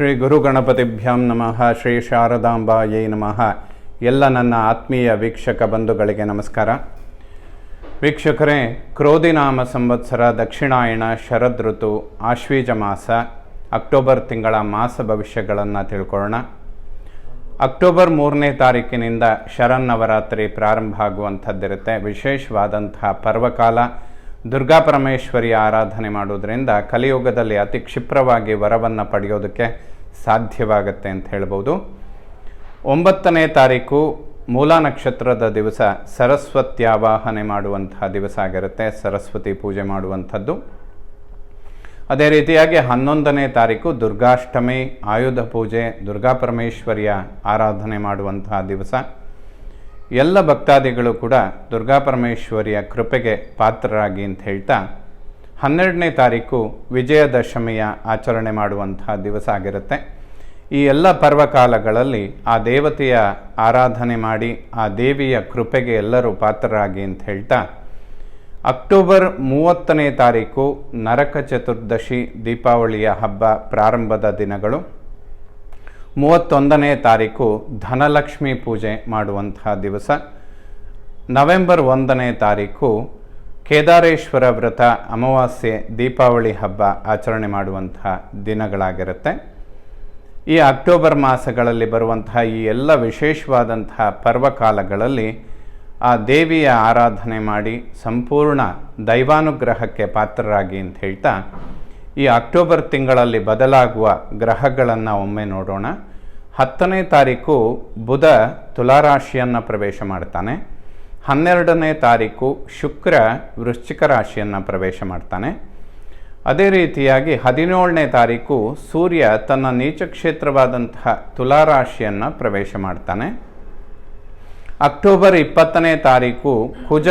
ಶ್ರೀ ಗುರು ಗಣಪತಿಭ್ಯಾಂ ನಮಃ. ಶ್ರೀ ಶಾರದಾಂಬಾಯೈ ನಮಃ. ಎಲ್ಲ ನನ್ನ ಆತ್ಮೀಯ ವೀಕ್ಷಕ ಬಂಧುಗಳಿಗೆ ನಮಸ್ಕಾರ. ವೀಕ್ಷಕರೇ, ಕ್ರೋಧಿನಾಮ ಸಂವತ್ಸರ, ದಕ್ಷಿಣಾಯಣ, ಶರದ್ ಋತು, ಆಶ್ವೀಜ ಮಾಸ, ಅಕ್ಟೋಬರ್ ತಿಂಗಳ ಮಾಸ ಭವಿಷ್ಯಗಳನ್ನು ತಿಳ್ಕೊಳ್ಳೋಣ. ಅಕ್ಟೋಬರ್ 3ನೇ ತಾರೀಕಿನಿಂದ ಶರನ್ನವರಾತ್ರಿ ಪ್ರಾರಂಭ ಆಗುವಂಥದ್ದಿರುತ್ತೆ. ವಿಶೇಷವಾದಂತಹ ಪರ್ವಕಾಲ. ದುರ್ಗಾ ಪರಮೇಶ್ವರಿಯ ಆರಾಧನೆ ಮಾಡೋದ್ರಿಂದ ಕಲಿಯುಗದಲ್ಲಿ ಅತಿ ಕ್ಷಿಪ್ರವಾಗಿ ವರವನ್ನು ಪಡೆಯೋದಕ್ಕೆ ಸಾಧ್ಯವಾಗುತ್ತೆ ಅಂತ ಹೇಳ್ಬೋದು. 9ನೇ ತಾರೀಕು ಮೂಲ ನಕ್ಷತ್ರದ ದಿವಸ ಸರಸ್ವತಿ ಆವಾಹನೆ ಮಾಡುವಂತಹ ದಿವಸ ಆಗಿರುತ್ತೆ. ಸರಸ್ವತಿ ಪೂಜೆ ಮಾಡುವಂಥದ್ದು. ಅದೇ ರೀತಿಯಾಗಿ 11ನೇ ತಾರೀಕು ದುರ್ಗಾಷ್ಟಮಿ, ಆಯುಧ ಪೂಜೆ, ದುರ್ಗಾ ಪರಮೇಶ್ವರಿಯ ಆರಾಧನೆ ಮಾಡುವಂತಹ ದಿವಸ. ಎಲ್ಲ ಭಕ್ತಾದಿಗಳು ಕೂಡ ದುರ್ಗಾ ಪರಮೇಶ್ವರಿಯ ಕೃಪೆಗೆ ಪಾತ್ರರಾಗಿ ಅಂತ ಹೇಳ್ತಾ 12ನೇ ತಾರೀಕು ವಿಜಯದಶಮಿಯ ಆಚರಣೆ ಮಾಡುವಂತಹ ದಿವಸ ಆಗಿರುತ್ತೆ. ಈ ಎಲ್ಲ ಪರ್ವಕಾಲಗಳಲ್ಲಿ ಆ ದೇವತೆಯ ಆರಾಧನೆ ಮಾಡಿ ಆ ದೇವಿಯ ಕೃಪೆಗೆ ಎಲ್ಲರೂ ಪಾತ್ರರಾಗಿ ಅಂತ ಹೇಳ್ತಾ ಅಕ್ಟೋಬರ್ 30ನೇ ತಾರೀಕು ನರಕ ಚತುರ್ದಶಿ, ದೀಪಾವಳಿಯ ಹಬ್ಬ ಪ್ರಾರಂಭದ ದಿನಗಳು. 31ನೇ ತಾರೀಕು ಧನಲಕ್ಷ್ಮಿ ಪೂಜೆ ಮಾಡುವಂತಹ ದಿವಸ. ನವೆಂಬರ್ 1ನೇ ತಾರೀಕು ಕೇದಾರೇಶ್ವರ ವ್ರತ, ಅಮಾವಾಸ್ಯೆ, ದೀಪಾವಳಿ ಹಬ್ಬ ಆಚರಣೆ ಮಾಡುವಂತಹ ದಿನಗಳಾಗಿರುತ್ತೆ. ಈ ಅಕ್ಟೋಬರ್ ಮಾಸಗಳಲ್ಲಿ ಬರುವಂತಹ ಈ ಎಲ್ಲ ವಿಶೇಷವಾದಂತಹ ಪರ್ವಕಾಲಗಳಲ್ಲಿ ಆ ದೇವಿಯ ಆರಾಧನೆ ಮಾಡಿ ಸಂಪೂರ್ಣ ದೈವಾನುಗ್ರಹಕ್ಕೆ ಪಾತ್ರರಾಗಿ ಅಂತ ಹೇಳ್ತಾ ಈ ಅಕ್ಟೋಬರ್ ತಿಂಗಳಲ್ಲಿ ಬದಲಾಗುವ ಗ್ರಹಗಳನ್ನು ಒಮ್ಮೆ ನೋಡೋಣ. 10ನೇ ತಾರೀಕು ಬುಧ ತುಲಾರಾಶಿಯನ್ನು ಪ್ರವೇಶ ಮಾಡ್ತಾನೆ. 12ನೇ ತಾರೀಕು ಶುಕ್ರ ವೃಶ್ಚಿಕ ರಾಶಿಯನ್ನು ಪ್ರವೇಶ ಮಾಡ್ತಾನೆ. ಅದೇ ರೀತಿಯಾಗಿ 17ನೇ ತಾರೀಕು ಸೂರ್ಯ ತನ್ನ ನೀಚ ಕ್ಷೇತ್ರವಾದಂತಹ ತುಲಾರಾಶಿಯನ್ನು ಪ್ರವೇಶ ಮಾಡ್ತಾನೆ. ಅಕ್ಟೋಬರ್ 20ನೇ ತಾರೀಕು ಕುಜ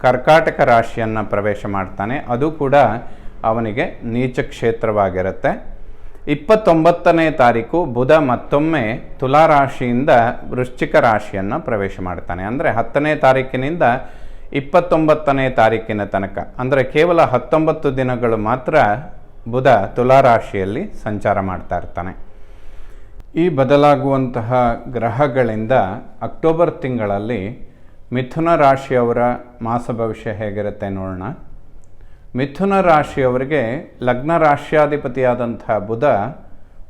ಕರ್ಕಾಟಕ ರಾಶಿಯನ್ನು ಪ್ರವೇಶ ಮಾಡ್ತಾನೆ. ಅದು ಕೂಡ ಅವನಿಗೆ ನೀಚ ಕ್ಷೇತ್ರವಾಗಿರುತ್ತೆ. 29ನೇ ತಾರೀಕು ಬುಧ ಮತ್ತೊಮ್ಮೆ ತುಲಾರಾಶಿಯಿಂದ ವೃಶ್ಚಿಕ ರಾಶಿಯನ್ನು ಪ್ರವೇಶ ಮಾಡ್ತಾನೆ. ಅಂದರೆ 10ನೇ ತಾರೀಕಿನಿಂದ 29ನೇ ತಾರೀಕಿನ ತನಕ, ಅಂದರೆ ಕೇವಲ 19 ದಿನಗಳು ಮಾತ್ರ ಬುಧ ತುಲಾರಾಶಿಯಲ್ಲಿ ಸಂಚಾರ ಮಾಡ್ತಾ ಇರ್ತಾನೆ. ಈ ಬದಲಾಗುವಂತಹ ಗ್ರಹಗಳಿಂದ ಅಕ್ಟೋಬರ್ ತಿಂಗಳಲ್ಲಿ ಮಿಥುನ ರಾಶಿಯವರ ಮಾಸ ಭವಿಷ್ಯ ಹೇಗಿರುತ್ತೆ ನೋಡೋಣ. ಮಿಥುನ ರಾಶಿಯವರಿಗೆ ಲಗ್ನ ರಾಶ್ಯಾಧಿಪತಿಯಾದಂಥ ಬುಧ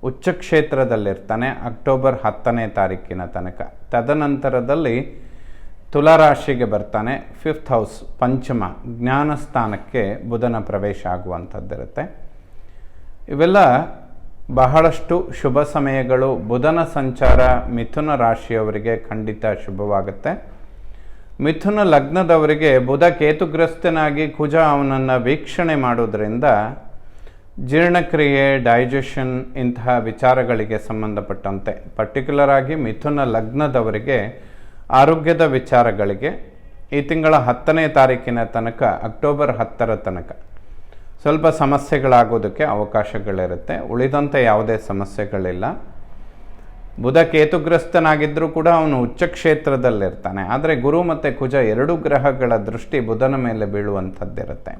ಉಚ್ಚ ಕ್ಷೇತ್ರದಲ್ಲಿರ್ತಾನೆ ಅಕ್ಟೋಬರ್ 10ನೇ ತಾರೀಕಿನ ತನಕ. ತದನಂತರದಲ್ಲಿ ತುಲಾರಾಶಿಗೆ ಬರ್ತಾನೆ. 5th ಹೌಸ್, ಪಂಚಮ ಜ್ಞಾನಸ್ಥಾನಕ್ಕೆ ಬುಧನ ಪ್ರವೇಶ ಆಗುವಂಥದ್ದಿರುತ್ತೆ. ಇವೆಲ್ಲ ಬಹಳಷ್ಟು ಶುಭ ಸಮಯಗಳು. ಬುಧನ ಸಂಚಾರ ಮಿಥುನ ರಾಶಿಯವರಿಗೆ ಖಂಡಿತ ಶುಭವಾಗುತ್ತೆ. ಮಿಥುನ ಲಗ್ನದವರಿಗೆ ಬುಧ ಕೇತುಗ್ರಸ್ತನಾಗಿ ಕುಜ ಅವನನ್ನು ವೀಕ್ಷಣೆ ಮಾಡೋದ್ರಿಂದ ಜೀರ್ಣಕ್ರಿಯೆ, ಡೈಜೆಷನ್ ಇಂತಹ ವಿಚಾರಗಳಿಗೆ ಸಂಬಂಧಪಟ್ಟಂತೆ, ಪರ್ಟಿಕ್ಯುಲರ್ ಆಗಿ ಮಿಥುನ ಲಗ್ನದವರಿಗೆ ಆರೋಗ್ಯದ ವಿಚಾರಗಳಿಗೆ ಈ ತಿಂಗಳ 10ನೇ ತಾರೀಕಿನ ತನಕ, ಅಕ್ಟೋಬರ್ 10ರ ತನಕ ಸ್ವಲ್ಪ ಸಮಸ್ಯೆಗಳಾಗೋದಕ್ಕೆ ಅವಕಾಶಗಳಿರುತ್ತೆ. ಉಳಿದಂತೆ ಯಾವುದೇ ಸಮಸ್ಯೆಗಳಿಲ್ಲ. ಬುಧ ಕೇತುಗ್ರಸ್ತನಾಗಿದ್ದರೂ ಕೂಡ ಅವನು ಉಚ್ಚ ಕ್ಷೇತ್ರದಲ್ಲಿರ್ತಾನೆ. ಆದರೆ ಗುರು ಮತ್ತು ಕುಜ ಎರಡೂ ಗ್ರಹಗಳ ದೃಷ್ಟಿ ಬುಧನ ಮೇಲೆ ಬೀಳುವಂಥದ್ದಿರುತ್ತೆ.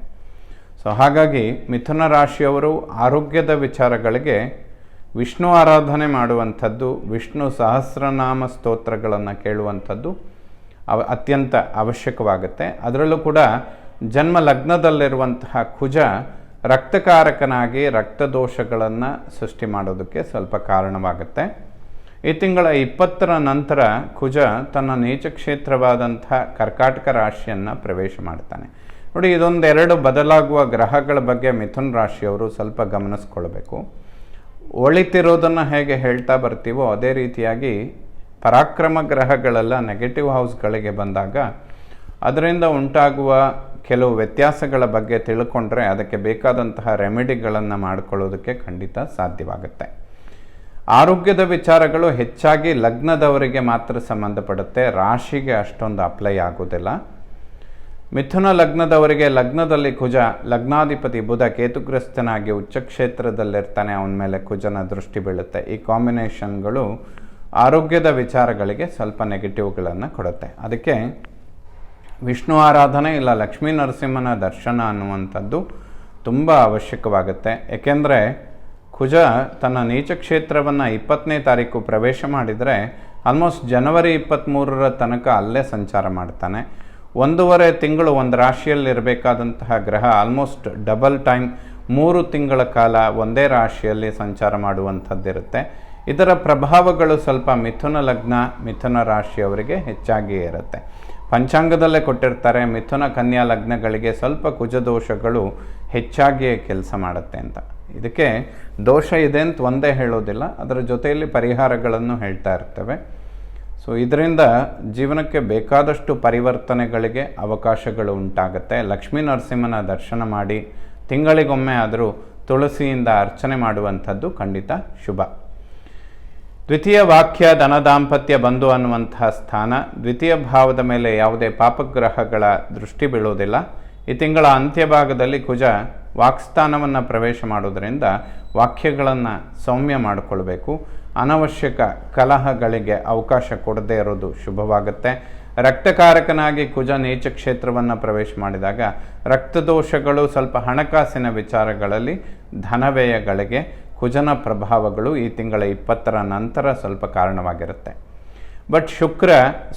ಸೊ ಹಾಗಾಗಿ ಮಿಥುನ ರಾಶಿಯವರು ಆರೋಗ್ಯದ ವಿಚಾರಗಳಿಗೆ ವಿಷ್ಣು ಆರಾಧನೆ ಮಾಡುವಂಥದ್ದು, ವಿಷ್ಣು ಸಹಸ್ರನಾಮ ಸ್ತೋತ್ರಗಳನ್ನು ಕೇಳುವಂಥದ್ದು ಅತ್ಯಂತ ಅವಶ್ಯಕವಾಗುತ್ತೆ. ಅದರಲ್ಲೂ ಕೂಡ ಜನ್ಮ ಲಗ್ನದಲ್ಲಿರುವಂತಹ ಕುಜ ರಕ್ತಕಾರಕನಾಗಿ ರಕ್ತದೋಷಗಳನ್ನು ಸೃಷ್ಟಿ ಮಾಡೋದಕ್ಕೆ ಸ್ವಲ್ಪ ಕಾರಣವಾಗುತ್ತೆ. ಈ ತಿಂಗಳ 20ರ ನಂತರ ಕುಜ ತನ್ನ ನೀಚ ಕ್ಷೇತ್ರವಾದಂಥ ಕರ್ಕಾಟಕ ರಾಶಿಯನ್ನು ಪ್ರವೇಶ ಮಾಡ್ತಾನೆ. ನೋಡಿ, ಇದೊಂದೆರಡು ಬದಲಾಗುವ ಗ್ರಹಗಳ ಬಗ್ಗೆ ಮಿಥುನ ರಾಶಿಯವರು ಸ್ವಲ್ಪ ಗಮನಿಸ್ಕೊಳ್ಬೇಕು. ಒಳಿತಿರೋದನ್ನು ಹೇಗೆ ಹೇಳ್ತಾ ಬರ್ತೀವೋ ಅದೇ ರೀತಿಯಾಗಿ ಪರಾಕ್ರಮ ಗ್ರಹಗಳೆಲ್ಲ ನೆಗೆಟಿವ್ ಹೌಸ್ಗಳಿಗೆ ಬಂದಾಗ ಅದರಿಂದ ಉಂಟಾಗುವ ಕೆಲವು ವ್ಯತ್ಯಾಸಗಳ ಬಗ್ಗೆ ತಿಳ್ಕೊಂಡ್ರೆ ಅದಕ್ಕೆ ಬೇಕಾದಂತಹ ರೆಮಿಡಿಗಳನ್ನು ಮಾಡಿಕೊಳ್ಳೋದಕ್ಕೆ ಖಂಡಿತ ಸಾಧ್ಯವಾಗುತ್ತೆ. ಆರೋಗ್ಯದ ವಿಚಾರಗಳು ಹೆಚ್ಚಾಗಿ ಲಗ್ನದವರಿಗೆ ಮಾತ್ರ ಸಂಬಂಧಪಡುತ್ತೆ. ರಾಶಿಗೆ ಅಷ್ಟೊಂದು ಅಪ್ಲೈ ಆಗೋದಿಲ್ಲ. ಮಿಥುನ ಲಗ್ನದವರಿಗೆ ಲಗ್ನದಲ್ಲಿ ಕುಜ, ಲಗ್ನಾಧಿಪತಿ ಬುಧ ಕೇತುಗ್ರಸ್ತನಾಗಿ ಉಚ್ಚ ಕ್ಷೇತ್ರದಲ್ಲಿರ್ತಾನೆ. ಅವನ ಮೇಲೆ ಕುಜನ ದೃಷ್ಟಿ ಬೀಳುತ್ತೆ. ಈ ಕಾಂಬಿನೇಷನ್ಗಳು ಆರೋಗ್ಯದ ವಿಚಾರಗಳಿಗೆ ಸ್ವಲ್ಪ ನೆಗೆಟಿವ್ಗಳನ್ನು ಕೊಡುತ್ತೆ. ಅದಕ್ಕೆ ವಿಷ್ಣು ಆರಾಧನೆ ಇಲ್ಲ ಲಕ್ಷ್ಮೀ ನರಸಿಂಹನ ದರ್ಶನ ಅನ್ನುವಂಥದ್ದು ತುಂಬ ಅವಶ್ಯಕವಾಗುತ್ತೆ. ಏಕೆಂದರೆ ಕುಜ ತನ್ನ ನೀಚ ಕ್ಷೇತ್ರವನ್ನು 20ನೇ ತಾರೀಕು ಪ್ರವೇಶ ಮಾಡಿದರೆ ಆಲ್ಮೋಸ್ಟ್ ಜನವರಿ 23ರ ತನಕ ಅಲ್ಲೇ ಸಂಚಾರ ಮಾಡ್ತಾನೆ. 1.5 ತಿಂಗಳು ಒಂದು ರಾಶಿಯಲ್ಲಿರಬೇಕಾದಂತಹ ಗ್ರಹ ಆಲ್ಮೋಸ್ಟ್ ಡಬಲ್ ಟೈಮ್ 3 ತಿಂಗಳ ಕಾಲ ಒಂದೇ ರಾಶಿಯಲ್ಲಿ ಸಂಚಾರ ಮಾಡುವಂಥದ್ದಿರುತ್ತೆ. ಇದರ ಪ್ರಭಾವಗಳು ಸ್ವಲ್ಪ ಮಿಥುನ ಲಗ್ನ, ಮಿಥುನ ರಾಶಿಯವರಿಗೆ ಹೆಚ್ಚಾಗಿಯೇ ಇರುತ್ತೆ. ಪಂಚಾಂಗದಲ್ಲೇ ಕೊಟ್ಟಿರ್ತಾರೆ ಮಿಥುನ ಕನ್ಯಾ ಲಗ್ನಗಳಿಗೆ ಸ್ವಲ್ಪ ಕುಜದೋಷಗಳು ಹೆಚ್ಚಾಗಿಯೇ ಕೆಲಸ ಮಾಡುತ್ತೆ ಅಂತ. ಇದಕ್ಕೆ ದೋಷ ಇದೆ ಅಂತ ಒಂದೇ ಹೇಳೋದಿಲ್ಲ, ಅದರ ಜೊತೆಯಲ್ಲಿ ಪರಿಹಾರಗಳನ್ನು ಹೇಳ್ತಾ ಇರ್ತೇವೆ. ಸೊ ಇದರಿಂದ ಜೀವನಕ್ಕೆ ಬೇಕಾದಷ್ಟು ಪರಿವರ್ತನೆಗಳಿಗೆ ಅವಕಾಶಗಳು ಉಂಟಾಗುತ್ತೆ. ಲಕ್ಷ್ಮೀ ನರಸಿಂಹನ ದರ್ಶನ ಮಾಡಿ ತಿಂಗಳಿಗೊಮ್ಮೆ ಆದರೂ ತುಳಸಿಯಿಂದ ಅರ್ಚನೆ ಮಾಡುವಂಥದ್ದು ಖಂಡಿತ ಶುಭ. ದ್ವಿತೀಯ ವಾಕ್ಯ ಧನ ದಾಂಪತ್ಯ ಬಂಧು ಅನ್ನುವಂತಹ ಸ್ಥಾನ, ದ್ವಿತೀಯ ಭಾವದ ಮೇಲೆ ಯಾವುದೇ ಪಾಪಗ್ರಹಗಳ ದೃಷ್ಟಿ ಬೀಳೋದಿಲ್ಲ. ಈ ತಿಂಗಳ ಅಂತ್ಯಭಾಗದಲ್ಲಿ ಕುಜ ವಾಕ್ಸ್ಥಾನವನ್ನು ಪ್ರವೇಶ ಮಾಡೋದರಿಂದ ವಾಕ್ಯಗಳನ್ನು ಸೌಮ್ಯ ಮಾಡಿಕೊಳ್ಬೇಕು. ಅನವಶ್ಯಕ ಕಲಹಗಳಿಗೆ ಅವಕಾಶ ಕೊಡದೇ ಇರೋದು ಶುಭವಾಗುತ್ತೆ. ರಕ್ತಕಾರಕನಾಗಿ ಕುಜ ನೀಚ ಕ್ಷೇತ್ರವನ್ನು ಪ್ರವೇಶ ಮಾಡಿದಾಗ ರಕ್ತದೋಷಗಳು, ಸ್ವಲ್ಪ ಹಣಕಾಸಿನ ವಿಚಾರಗಳಲ್ಲಿ ಧನವ್ಯಯಗಳಿಗೆ ಕುಜನ ಪ್ರಭಾವಗಳು ಈ ತಿಂಗಳ 20ರ ನಂತರ ಸ್ವಲ್ಪ ಕಾರಣವಾಗಿರುತ್ತೆ. ಬಟ್ ಶುಕ್ರ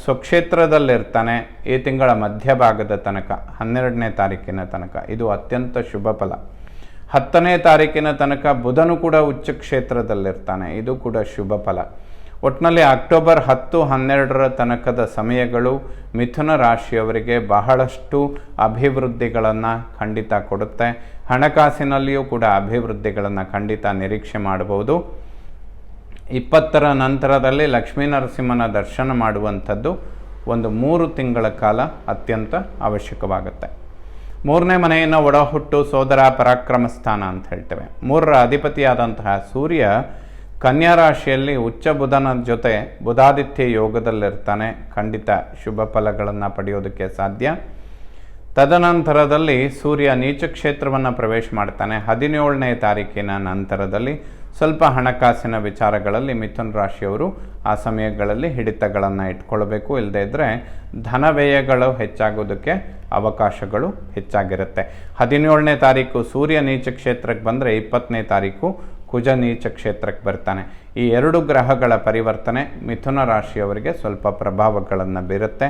ಸ್ವಕ್ಷೇತ್ರದಲ್ಲಿರ್ತಾನೆ ಈ ತಿಂಗಳ ಮಧ್ಯಭಾಗದ ತನಕ, 12ನೇ ತಾರೀಕಿನ ತನಕ. ಇದು ಅತ್ಯಂತ ಶುಭ ಫಲ. 10ನೇ ತಾರೀಕಿನ ತನಕ ಬುಧನು ಕೂಡ ಉಚ್ಚ ಕ್ಷೇತ್ರದಲ್ಲಿರ್ತಾನೆ, ಇದು ಕೂಡ ಶುಭ ಫಲ. ಒಟ್ಟಿನಲ್ಲಿ ಅಕ್ಟೋಬರ್ 10-12ರ ತನಕದ ಸಮಯಗಳು ಮಿಥುನ ರಾಶಿಯವರಿಗೆ ಬಹಳಷ್ಟು ಅಭಿವೃದ್ಧಿಗಳನ್ನು ಖಂಡಿತ ಕೊಡುತ್ತೆ. ಹಣಕಾಸಿನಲ್ಲಿಯೂ ಕೂಡ ಅಭಿವೃದ್ಧಿಗಳನ್ನು ಖಂಡಿತ ನಿರೀಕ್ಷೆ ಮಾಡಬಹುದು. 20ರ ನಂತರದಲ್ಲಿ ಲಕ್ಷ್ಮೀ ನರಸಿಂಹನ ದರ್ಶನ ಮಾಡುವಂಥದ್ದು ಒಂದು 3 ತಿಂಗಳ ಕಾಲ ಅತ್ಯಂತ ಅವಶ್ಯಕವಾಗುತ್ತೆ. 3ನೇ ಮನೆಯನ್ನು ಒಡಹುಟ್ಟು ಸೋದರ ಪರಾಕ್ರಮ ಸ್ಥಾನ ಅಂತ ಹೇಳ್ತೇವೆ. 3ರ ಅಧಿಪತಿಯಾದಂತಹ ಸೂರ್ಯ ಕನ್ಯಾ ರಾಶಿಯಲ್ಲಿ ಉಚ್ಚ ಬುಧನ ಜೊತೆ ಬುಧಾದಿತ್ಯ ಯೋಗದಲ್ಲಿರ್ತಾನೆ, ಖಂಡಿತ ಶುಭ ಫಲಗಳನ್ನು ಪಡೆಯೋದಕ್ಕೆ ಸಾಧ್ಯ. ತದನಂತರದಲ್ಲಿ ಸೂರ್ಯ ನೀಚ ಕ್ಷೇತ್ರವನ್ನು ಪ್ರವೇಶ ಮಾಡ್ತಾನೆ. 17ನೇ ತಾರೀಕಿನ ನಂತರದಲ್ಲಿ ಸ್ವಲ್ಪ ಹಣಕಾಸಿನ ವಿಚಾರಗಳಲ್ಲಿ ಮಿಥುನ ರಾಶಿಯವರು ಆ ಸಮಯಗಳಲ್ಲಿ ಹಿಡಿತಗಳನ್ನು ಇಟ್ಕೊಳ್ಬೇಕು. ಇಲ್ಲದೇ ಇದ್ದರೆ ಧನ ವ್ಯಯಗಳು ಹೆಚ್ಚಾಗೋದಕ್ಕೆ ಅವಕಾಶಗಳು ಹೆಚ್ಚಾಗಿರುತ್ತೆ. 17ನೇ ತಾರೀಕು ಸೂರ್ಯ ನೀಚ ಕ್ಷೇತ್ರಕ್ಕೆ ಬಂದರೆ 20ನೇ ತಾರೀಕು ಕುಜ ನೀಚ ಕ್ಷೇತ್ರಕ್ಕೆ ಬರ್ತಾನೆ. ಈ 2 ಗ್ರಹಗಳ ಪರಿವರ್ತನೆ ಮಿಥುನ ರಾಶಿಯವರಿಗೆ ಸ್ವಲ್ಪ ಪ್ರಭಾವಗಳನ್ನು ಬೀರುತ್ತೆ.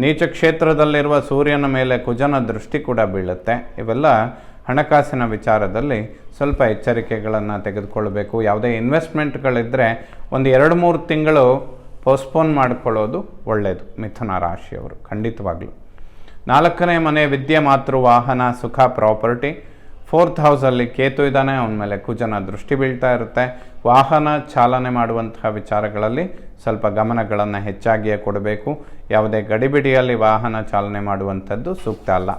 ನೀಚ ಕ್ಷೇತ್ರದಲ್ಲಿರುವ ಸೂರ್ಯನ ಮೇಲೆ ಕುಜನ ದೃಷ್ಟಿ ಕೂಡ ಬೀಳುತ್ತೆ. ಇವೆಲ್ಲ ಹಣಕಾಸಿನ ವಿಚಾರದಲ್ಲಿ ಸ್ವಲ್ಪ ಎಚ್ಚರಿಕೆಗಳನ್ನು ತೆಗೆದುಕೊಳ್ಬೇಕು. ಯಾವುದೇ ಇನ್ವೆಸ್ಟ್ಮೆಂಟ್ಗಳಿದ್ದರೆ ಒಂದು 2-3 ತಿಂಗಳು ಪೋಸ್ಟ್ಪೋನ್ ಮಾಡಿಕೊಳ್ಳೋದು ಒಳ್ಳೆಯದು ಮಿಥುನ ರಾಶಿಯವರು ಖಂಡಿತವಾಗ್ಲೂ. 4ನೇ ಮನೆ ವಿದ್ಯೆ, ಮಾತೃ ವಾಹನ, ಸುಖ, ಪ್ರಾಪರ್ಟಿ. 4th ಹೌಸಲ್ಲಿ ಕೇತು ಇದ್ದಾನೆ, ಅವನ ಮೇಲೆ ಕುಜನ ದೃಷ್ಟಿ ಬೀಳ್ತಾ ಇರುತ್ತೆ. ವಾಹನ ಚಾಲನೆ ಮಾಡುವಂತಹ ವಿಚಾರಗಳಲ್ಲಿ ಸ್ವಲ್ಪ ಗಮನಗಳನ್ನು ಹೆಚ್ಚಾಗಿಯೇ ಕೊಡಬೇಕು. ಯಾವುದೇ ಗಡಿಬಿಡಿಯಲ್ಲಿ ವಾಹನ ಚಾಲನೆ ಮಾಡುವಂಥದ್ದು ಸೂಕ್ತ ಅಲ್ಲ.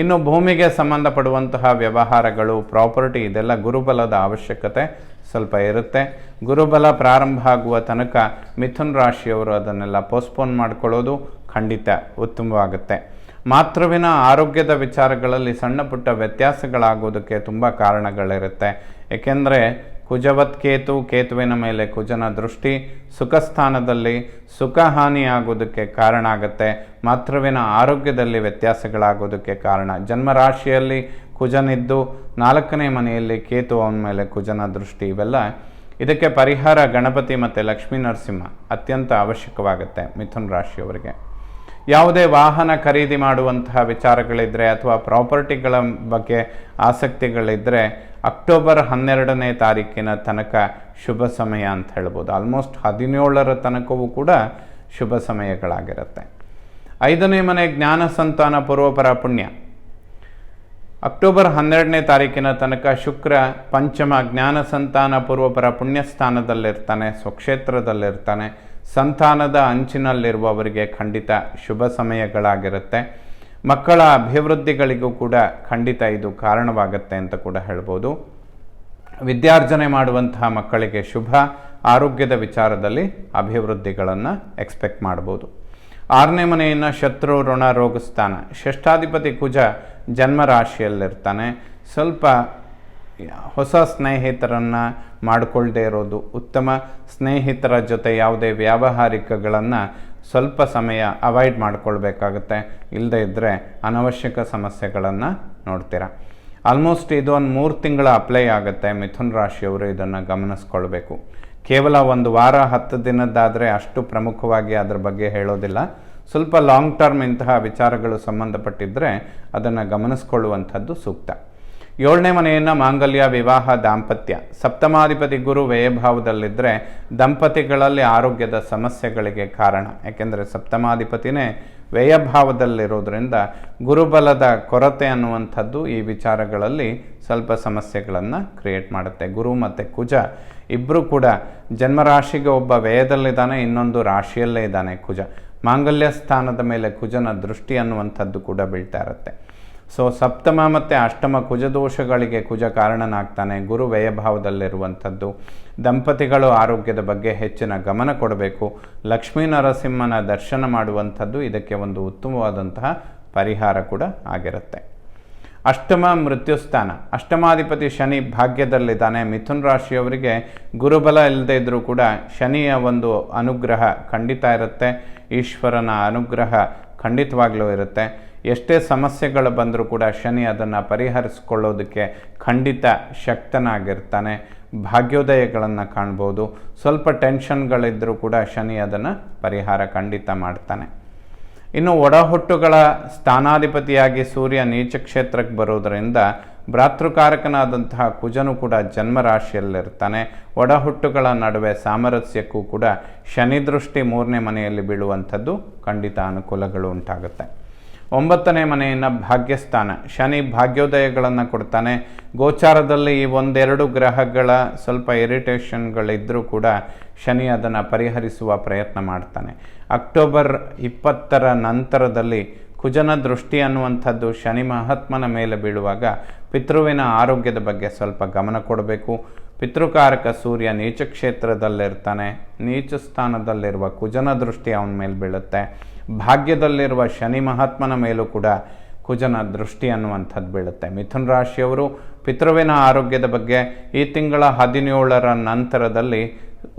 ಇನ್ನು ಭೂಮಿಗೆ ಸಂಬಂಧಪಡುವಂತಹ ವ್ಯವಹಾರಗಳು, ಪ್ರಾಪರ್ಟಿ, ಇದೆಲ್ಲ ಗುರುಬಲದ ಅವಶ್ಯಕತೆ ಸ್ವಲ್ಪ ಇರುತ್ತೆ. ಗುರುಬಲ ಪ್ರಾರಂಭ ಆಗುವ ತನಕ ಮಿಥುನ್ ರಾಶಿಯವರು ಅದನ್ನೆಲ್ಲ ಪೋಸ್ಟ್ಪೋನ್ ಮಾಡಿಕೊಳ್ಳೋದು ಖಂಡಿತ ಉತ್ತಮವಾಗುತ್ತೆ. ಮಾತೃವಿನ ಆರೋಗ್ಯದ ವಿಚಾರಗಳಲ್ಲಿ ಸಣ್ಣ ಪುಟ್ಟ ವ್ಯತ್ಯಾಸಗಳಾಗೋದಕ್ಕೆ ತುಂಬ ಕಾರಣಗಳಿರುತ್ತೆ. ಏಕೆಂದರೆ ಕುಜವತ್ ಕೇತು, ಕೇತುವಿನ ಮೇಲೆ ಕುಜನ ದೃಷ್ಟಿ ಸುಖ ಸ್ಥಾನದಲ್ಲಿ ಸುಖ ಹಾನಿಯಾಗೋದಕ್ಕೆ ಕಾರಣ ಆಗುತ್ತೆ. ಮಾತೃವಿನ ಆರೋಗ್ಯದಲ್ಲಿ ವ್ಯತ್ಯಾಸಗಳಾಗೋದಕ್ಕೆ ಕಾರಣ. ಜನ್ಮರಾಶಿಯಲ್ಲಿ ಕುಜನಿದ್ದು 4ನೇ ಮನೆಯಲ್ಲಿ ಕೇತು, ಅವನ ಮೇಲೆ ಕುಜನ ದೃಷ್ಟಿ, ಇವೆಲ್ಲ ಇದಕ್ಕೆ ಪರಿಹಾರ ಗಣಪತಿ ಮತ್ತು ಲಕ್ಷ್ಮೀ ನರಸಿಂಹ ಅತ್ಯಂತ ಅವಶ್ಯಕವಾಗುತ್ತೆ ಮಿಥುನ್ ರಾಶಿಯವರಿಗೆ. ಯಾವುದೇ ವಾಹನ ಖರೀದಿ ಮಾಡುವಂತಹ ವಿಚಾರಗಳಿದ್ದರೆ ಅಥವಾ ಪ್ರಾಪರ್ಟಿಗಳ ಬಗ್ಗೆ ಆಸಕ್ತಿಗಳಿದ್ದರೆ ಅಕ್ಟೋಬರ್ 12ನೇ ತಾರೀಕಿನ ತನಕ ಶುಭ ಸಮಯ ಅಂತ ಹೇಳ್ಬೋದು. ಆಲ್ಮೋಸ್ಟ್ 17ರ ತನಕವೂ ಕೂಡ ಶುಭ ಸಮಯಗಳಾಗಿರುತ್ತೆ. 5ನೇ ಮನೆ ಜ್ಞಾನ ಸಂತಾನ ಪೂರ್ವಪರ ಪುಣ್ಯ. ಅಕ್ಟೋಬರ್ 12ನೇ ತಾರೀಕಿನ ತನಕ ಶುಕ್ರ ಪಂಚಮ ಜ್ಞಾನ ಸಂತಾನ ಪೂರ್ವಪರ ಪುಣ್ಯ ಸ್ಥಾನದಲ್ಲಿರ್ತಾನೆ, ಸ್ವಕ್ಷೇತ್ರದಲ್ಲಿರ್ತಾನೆ. ಸಂತಾನದ ಅಂಚಿನಲ್ಲಿರುವವರಿಗೆ ಖಂಡಿತ ಶುಭ ಸಮಯಗಳಾಗಿರುತ್ತೆ. ಮಕ್ಕಳ ಅಭಿವೃದ್ಧಿಗಳಿಗೂ ಕೂಡ ಖಂಡಿತ ಇದು ಕಾರಣವಾಗುತ್ತೆ ಅಂತ ಕೂಡ ಹೇಳ್ಬೋದು. ವಿದ್ಯಾರ್ಜನೆ ಮಾಡುವಂತಹ ಮಕ್ಕಳಿಗೆ ಶುಭ. ಆರೋಗ್ಯದ ವಿಚಾರದಲ್ಲಿ ಅಭಿವೃದ್ಧಿಗಳನ್ನು ಎಕ್ಸ್ಪೆಕ್ಟ್ ಮಾಡ್ಬೋದು. 6ನೇ ಮನೆಯನ್ನು ಶತ್ರು ಋಣ ರೋಗ ಸ್ಥಾನ. ಷಷ್ಠಾಧಿಪತಿ ಕುಜ ಜನ್ಮರಾಶಿಯಲ್ಲಿರ್ತಾನೆ. ಸ್ವಲ್ಪ ಹೊಸ ಸ್ನೇಹಿತರನ್ನು ಮಾಡಿಕೊಳ್ಳದೆ ಇರೋದು ಉತ್ತಮ. ಸ್ನೇಹಿತರ ಜೊತೆ ಯಾವುದೇ ವ್ಯಾವಹಾರಿಕಗಳನ್ನು ಸ್ವಲ್ಪ ಸಮಯ ಅವಾಯ್ಡ್ ಮಾಡಿಕೊಳ್ಬೇಕಾಗುತ್ತೆ. ಇಲ್ಲದೇ ಇದ್ದರೆ ಅನವಶ್ಯಕ ಸಮಸ್ಯೆಗಳನ್ನು ನೋಡ್ತೀರ. ಆಲ್ಮೋಸ್ಟ್ ಇದು ಒಂದು 3 ತಿಂಗಳ ಅಪ್ಲೈ ಆಗುತ್ತೆ. ಮಿಥುನ್ ರಾಶಿಯವರು ಇದನ್ನು ಗಮನಿಸ್ಕೊಳ್ಬೇಕು. ಕೇವಲ ಒಂದು ವಾರ 10 ದಿನದ್ದಾದರೆ ಅಷ್ಟು ಪ್ರಮುಖವಾಗಿ ಅದರ ಬಗ್ಗೆ ಹೇಳೋದಿಲ್ಲ. ಸ್ವಲ್ಪ ಲಾಂಗ್ ಟರ್ಮ್ ಇಂತಹ ವಿಚಾರಗಳು ಸಂಬಂಧಪಟ್ಟಿದ್ದರೆ ಅದನ್ನು ಗಮನಿಸ್ಕೊಳ್ಳುವಂಥದ್ದು ಸೂಕ್ತ. 7ನೇ ಮನೆಯನ್ನು ಮಾಂಗಲ್ಯ, ವಿವಾಹ, ದಾಂಪತ್ಯ. ಸಪ್ತಮಾಧಿಪತಿ ಗುರು ವ್ಯಯಭಾವದಲ್ಲಿದ್ದರೆ ದಂಪತಿಗಳಲ್ಲಿ ಆರೋಗ್ಯದ ಸಮಸ್ಯೆಗಳಿಗೆ ಕಾರಣ. ಯಾಕೆಂದರೆ ಸಪ್ತಮಾಧಿಪತಿನೇ ವ್ಯಯಭಾವದಲ್ಲಿರೋದ್ರಿಂದ ಗುರುಬಲದ ಕೊರತೆ ಅನ್ನುವಂಥದ್ದು ಈ ವಿಚಾರಗಳಲ್ಲಿ ಸ್ವಲ್ಪ ಸಮಸ್ಯೆಗಳನ್ನು ಕ್ರಿಯೇಟ್ ಮಾಡುತ್ತೆ. ಗುರು ಮತ್ತು ಕುಜ ಇಬ್ಬರೂ ಕೂಡ ಜನ್ಮರಾಶಿಗೆ ಒಬ್ಬ ವ್ಯಯದಲ್ಲಿದ್ದಾನೆ, ಇನ್ನೊಂದು ರಾಶಿಯಲ್ಲೇ ಇದ್ದಾನೆ ಕುಜ. ಮಾಂಗಲ್ಯ ಸ್ಥಾನದ ಮೇಲೆ ಕುಜನ ದೃಷ್ಟಿ ಅನ್ನುವಂಥದ್ದು ಕೂಡ ಬೀಳ್ತಾ ಇರುತ್ತೆ. ಸೊ ಸಪ್ತಮ ಮತ್ತು ಅಷ್ಟಮ ಕುಜದೋಷಗಳಿಗೆ ಕುಜ ಕಾರಣನಾಗ್ತಾನೆ. ಗುರು ವ್ಯಯಭಾವದಲ್ಲಿರುವಂಥದ್ದು. ದಂಪತಿಗಳು ಆರೋಗ್ಯದ ಬಗ್ಗೆ ಹೆಚ್ಚಿನ ಗಮನ ಕೊಡಬೇಕು. ಲಕ್ಷ್ಮೀ ನರಸಿಂಹನ ದರ್ಶನ ಮಾಡುವಂಥದ್ದು ಇದಕ್ಕೆ ಒಂದು ಉತ್ತಮವಾದಂತಹ ಪರಿಹಾರ ಕೂಡ ಆಗಿರುತ್ತೆ. ಅಷ್ಟಮ ಮೃತ್ಯುಸ್ಥಾನ. ಅಷ್ಟಮಾಧಿಪತಿ ಶನಿ ಭಾಗ್ಯದಲ್ಲಿದ್ದಾನೆ. ಮಿಥುನ್ ರಾಶಿಯವರಿಗೆ ಗುರುಬಲ ಇಲ್ಲದೇ ಇದ್ದರೂ ಕೂಡ ಶನಿಯ ಒಂದು ಅನುಗ್ರಹ ಖಂಡಿತ ಇರುತ್ತೆ. ಈಶ್ವರನ ಅನುಗ್ರಹ ಖಂಡಿತವಾಗ್ಲೂ ಇರುತ್ತೆ. ಎಷ್ಟೇ ಸಮಸ್ಯೆಗಳು ಬಂದರೂ ಕೂಡ ಶನಿ ಅದನ್ನು ಪರಿಹರಿಸಿಕೊಳ್ಳೋದಕ್ಕೆ ಖಂಡಿತ ಶಕ್ತನಾಗಿರ್ತಾನೆ. ಭಾಗ್ಯೋದಯಗಳನ್ನು ಕಾಣ್ಬೋದು. ಸ್ವಲ್ಪ ಟೆನ್ಷನ್ಗಳಿದ್ದರೂ ಕೂಡ ಶನಿ ಅದನ್ನು ಪರಿಹಾರ ಖಂಡಿತ ಮಾಡ್ತಾನೆ. ಇನ್ನು ಒಡಹುಟ್ಟುಗಳ ಸ್ಥಾನಾಧಿಪತಿಯಾಗಿ ಸೂರ್ಯ ನೀಚ ಕ್ಷೇತ್ರಕ್ಕೆ ಬರೋದರಿಂದ ಭ್ರಾತೃಕಾರಕನಾದಂತಹ ಕುಜನು ಕೂಡ ಜನ್ಮರಾಶಿಯಲ್ಲಿರ್ತಾನೆ. ಒಡಹುಟ್ಟುಗಳ ನಡುವೆ ಸಾಮರಸ್ಯಕ್ಕೂ ಕೂಡ ಶನಿ ದೃಷ್ಟಿ 3ನೇ ಮನೆಯಲ್ಲಿ ಬೀಳುವಂಥದ್ದು ಖಂಡಿತ ಅನುಕೂಲಗಳು ಉಂಟಾಗುತ್ತೆ. 9ನೇ ಮನೆಯನ್ನು ಭಾಗ್ಯಸ್ಥಾನ. ಶನಿ ಭಾಗ್ಯೋದಯಗಳನ್ನು ಕೊಡ್ತಾನೆ. ಗೋಚಾರದಲ್ಲಿ ಈ 1-2 ಗ್ರಹಗಳ ಸ್ವಲ್ಪ ಇರಿಟೇಷನ್ಗಳಿದ್ದರೂ ಕೂಡ ಶನಿ ಅದನ್ನು ಪರಿಹರಿಸುವ ಪ್ರಯತ್ನ ಮಾಡ್ತಾನೆ. ಅಕ್ಟೋಬರ್ 20ರ ನಂತರದಲ್ಲಿ ಕುಜನ ದೃಷ್ಟಿ ಅನ್ನುವಂಥದ್ದು ಶನಿ ಮಹಾತ್ಮನ ಮೇಲೆ ಬೀಳುವಾಗ ಪಿತೃವಿನ ಆರೋಗ್ಯದ ಬಗ್ಗೆ ಸ್ವಲ್ಪ ಗಮನ ಕೊಡಬೇಕು. ಪಿತೃಕಾರಕ ಸೂರ್ಯ ನೀಚ ಕ್ಷೇತ್ರದಲ್ಲಿರ್ತಾನೆ. ನೀಚ ಸ್ಥಾನದಲ್ಲಿರುವ ಕುಜನ ದೃಷ್ಟಿ ಅವನ ಮೇಲೆ ಬೀಳುತ್ತೆ. ಭಾಗ್ಯದಲ್ಲಿರುವ ಶನಿ ಮಹಾತ್ಮನ ಮೇಲೂ ಕೂಡ ಕುಜನ ದೃಷ್ಟಿ ಅನ್ನುವಂಥದ್ದು ಬೀಳುತ್ತೆ. ಮಿಥುನ್ ರಾಶಿಯವರು ಪಿತೃವಿನ ಆರೋಗ್ಯದ ಬಗ್ಗೆ ಈ ತಿಂಗಳ 17ರ ನಂತರದಲ್ಲಿ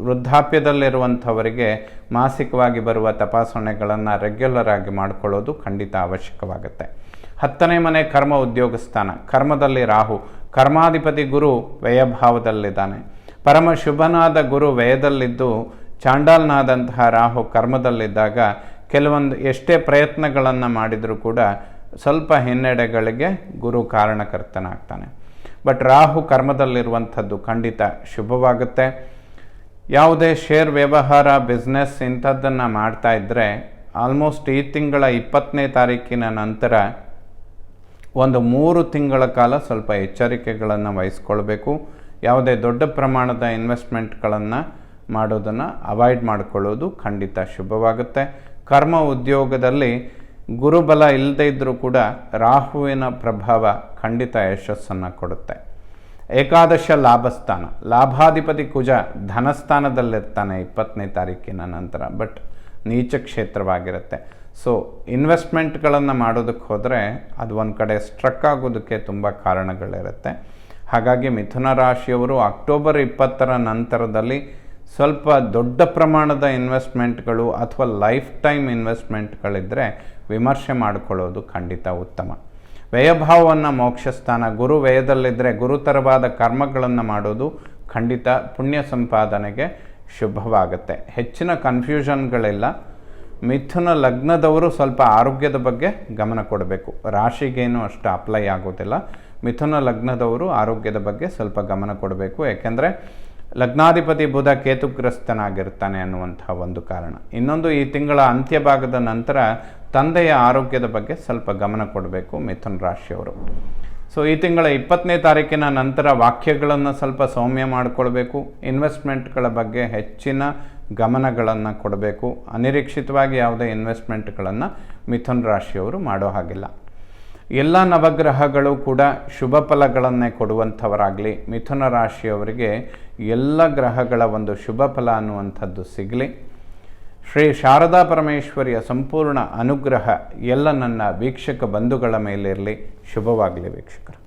ವೃದ್ಧಾಪ್ಯದಲ್ಲಿರುವಂಥವರಿಗೆ ಮಾಸಿಕವಾಗಿ ಬರುವ ತಪಾಸಣೆಗಳನ್ನು ರೆಗ್ಯುಲರ್ ಆಗಿ ಮಾಡಿಕೊಳ್ಳೋದು ಖಂಡಿತ ಅವಶ್ಯಕವಾಗುತ್ತೆ. 10ನೇ ಮನೆ ಕರ್ಮ ಉದ್ಯೋಗ ಸ್ಥಾನ. ಕರ್ಮದಲ್ಲಿ ರಾಹು. ಕರ್ಮಾಧಿಪತಿ ಗುರು ವ್ಯಯಭಾವದಲ್ಲಿದ್ದಾನೆ. ಪರಮ ಶುಭನಾದ ಗುರು ವ್ಯಯದಲ್ಲಿದ್ದು ಚಾಂಡಾಲ್ನಾದಂತಹ ರಾಹು ಕರ್ಮದಲ್ಲಿದ್ದಾಗ ಕೆಲವೊಂದು ಎಷ್ಟೇ ಪ್ರಯತ್ನಗಳನ್ನು ಮಾಡಿದರೂ ಕೂಡ ಸ್ವಲ್ಪ ಹಿನ್ನಡೆಗಳಿಗೆ ಗುರು ಕಾರಣಕರ್ತನಾಗ್ತಾನೆ. ಬಟ್ ರಾಹು ಕರ್ಮದಲ್ಲಿರುವಂಥದ್ದು ಖಂಡಿತ ಶುಭವಾಗುತ್ತೆ. ಯಾವುದೇ ಶೇರ್ ವ್ಯವಹಾರ, ಬಿಸ್ನೆಸ್ ಇಂಥದ್ದನ್ನು ಮಾಡ್ತಾ ಇದ್ದರೆ ಆಲ್ಮೋಸ್ಟ್ ಈ ತಿಂಗಳ 20ನೇ ತಾರೀಕಿನ ನಂತರ ಒಂದು 3 ತಿಂಗಳ ಕಾಲ ಸ್ವಲ್ಪ ಎಚ್ಚರಿಕೆಗಳನ್ನು ವಹಿಸ್ಕೊಳ್ಬೇಕು. ಯಾವುದೇ ದೊಡ್ಡ ಪ್ರಮಾಣದ ಇನ್ವೆಸ್ಟ್ಮೆಂಟ್ಗಳನ್ನು ಮಾಡೋದನ್ನು ಅವಾಯ್ಡ್ ಮಾಡಿಕೊಳ್ಳೋದು ಖಂಡಿತ ಶುಭವಾಗುತ್ತೆ. ಕರ್ಮ ಉದ್ಯೋಗದಲ್ಲಿ ಗುರುಬಲ ಇಲ್ಲದೇ ಇದ್ದರೂ ಕೂಡ ರಾಹುವಿನ ಪ್ರಭಾವ ಖಂಡಿತ ಯಶಸ್ಸನ್ನು ಕೊಡುತ್ತೆ. ಏಕಾದಶ ಲಾಭಸ್ಥಾನ. ಲಾಭಾಧಿಪತಿ ಕುಜ ಧನಸ್ಥಾನದಲ್ಲಿರ್ತಾನೆ 20ನೇ ತಾರೀಕಿನ ನಂತರ. ಬಟ್ ನೀಚ ಕ್ಷೇತ್ರವಾಗಿರುತ್ತೆ. ಸೊ ಇನ್ವೆಸ್ಟ್ಮೆಂಟ್ಗಳನ್ನು ಮಾಡೋದಕ್ಕೆ ಹೋದರೆ ಅದು ಒಂದು ಕಡೆ ಸ್ಟ್ರಕ್ ಆಗೋದಕ್ಕೆ ತುಂಬ ಕಾರಣಗಳಿರುತ್ತೆ. ಹಾಗಾಗಿ ಮಿಥುನ ರಾಶಿಯವರು ಅಕ್ಟೋಬರ್ 20ರ ನಂತರದಲ್ಲಿ ಸ್ವಲ್ಪ ದೊಡ್ಡ ಪ್ರಮಾಣದ ಇನ್ವೆಸ್ಟ್ಮೆಂಟ್ಗಳು ಅಥವಾ ಲೈಫ್ ಟೈಮ್ ಇನ್ವೆಸ್ಟ್ಮೆಂಟ್ಗಳಿದ್ದರೆ ವಿಮರ್ಶೆ ಮಾಡಿಕೊಳ್ಳೋದು ಖಂಡಿತ ಉತ್ತಮ. ವ್ಯಯಭಾವವನ್ನು ಮೋಕ್ಷಸ್ಥಾನ. ಗುರು ವ್ಯಯದಲ್ಲಿದ್ದರೆ ಗುರುತರವಾದ ಕರ್ಮಗಳನ್ನು ಮಾಡೋದು ಖಂಡಿತ ಪುಣ್ಯ ಸಂಪಾದನೆಗೆ ಶುಭವಾಗುತ್ತೆ. ಹೆಚ್ಚಿನ ಕನ್ಫ್ಯೂಷನ್ಗಳಿಲ್ಲ. ಮಿಥುನ ಲಗ್ನದವರು ಸ್ವಲ್ಪ ಆರೋಗ್ಯದ ಬಗ್ಗೆ ಗಮನ ಕೊಡಬೇಕು. ರಾಶಿಗೇನು ಅಷ್ಟು ಅಪ್ಲೈ ಆಗೋದಿಲ್ಲ. ಮಿಥುನ ಲಗ್ನದವರು ಆರೋಗ್ಯದ ಬಗ್ಗೆ ಸ್ವಲ್ಪ ಗಮನ ಕೊಡಬೇಕು. ಯಾಕೆಂದರೆ ಲಗ್ನಾಧಿಪತಿ ಬುಧ ಕೇತುಗ್ರಸ್ತನಾಗಿರ್ತಾನೆ ಅನ್ನುವಂಥ ಒಂದು ಕಾರಣ. ಇನ್ನೊಂದು, ಈ ತಿಂಗಳ ಅಂತ್ಯಭಾಗದ ನಂತರ ತಂದೆಯ ಆರೋಗ್ಯದ ಬಗ್ಗೆ ಸ್ವಲ್ಪ ಗಮನ ಕೊಡಬೇಕು ಮಿಥುನ ರಾಶಿಯವರು. ಸೊ ಈ ತಿಂಗಳ 20ನೇ ತಾರೀಕಿನ ನಂತರ ವಾಕ್ಯಗಳನ್ನು ಸ್ವಲ್ಪ ಸೌಮ್ಯ ಮಾಡಿಕೊಳ್ಬೇಕು. ಇನ್ವೆಸ್ಟ್ಮೆಂಟ್ಗಳ ಬಗ್ಗೆ ಹೆಚ್ಚಿನ ಗಮನಗಳನ್ನು ಕೊಡಬೇಕು. ಅನಿರೀಕ್ಷಿತವಾಗಿ ಯಾವುದೇ ಇನ್ವೆಸ್ಟ್ಮೆಂಟ್ಗಳನ್ನು ಮಿಥುನ ರಾಶಿಯವರು ಮಾಡೋ ಹಾಗಿಲ್ಲ. ಎಲ್ಲ ನವಗ್ರಹಗಳು ಕೂಡ ಶುಭ ಫಲಗಳನ್ನೇ ಕೊಡುವಂಥವರಾಗಲಿ. ಮಿಥುನ ರಾಶಿಯವರಿಗೆ ಎಲ್ಲ ಗ್ರಹಗಳ ಒಂದು ಶುಭ ಫಲ ಅನ್ನುವಂಥದ್ದು ಸಿಗಲಿ. ಶ್ರೀ ಶಾರದಾ ಪರಮೇಶ್ವರಿಯ ಸಂಪೂರ್ಣ ಅನುಗ್ರಹ ಎಲ್ಲ ನನ್ನ ವೀಕ್ಷಕ ಬಂಧುಗಳ ಮೇಲಿರಲಿ. ಶುಭವಾಗಲಿ ವೀಕ್ಷಕರು.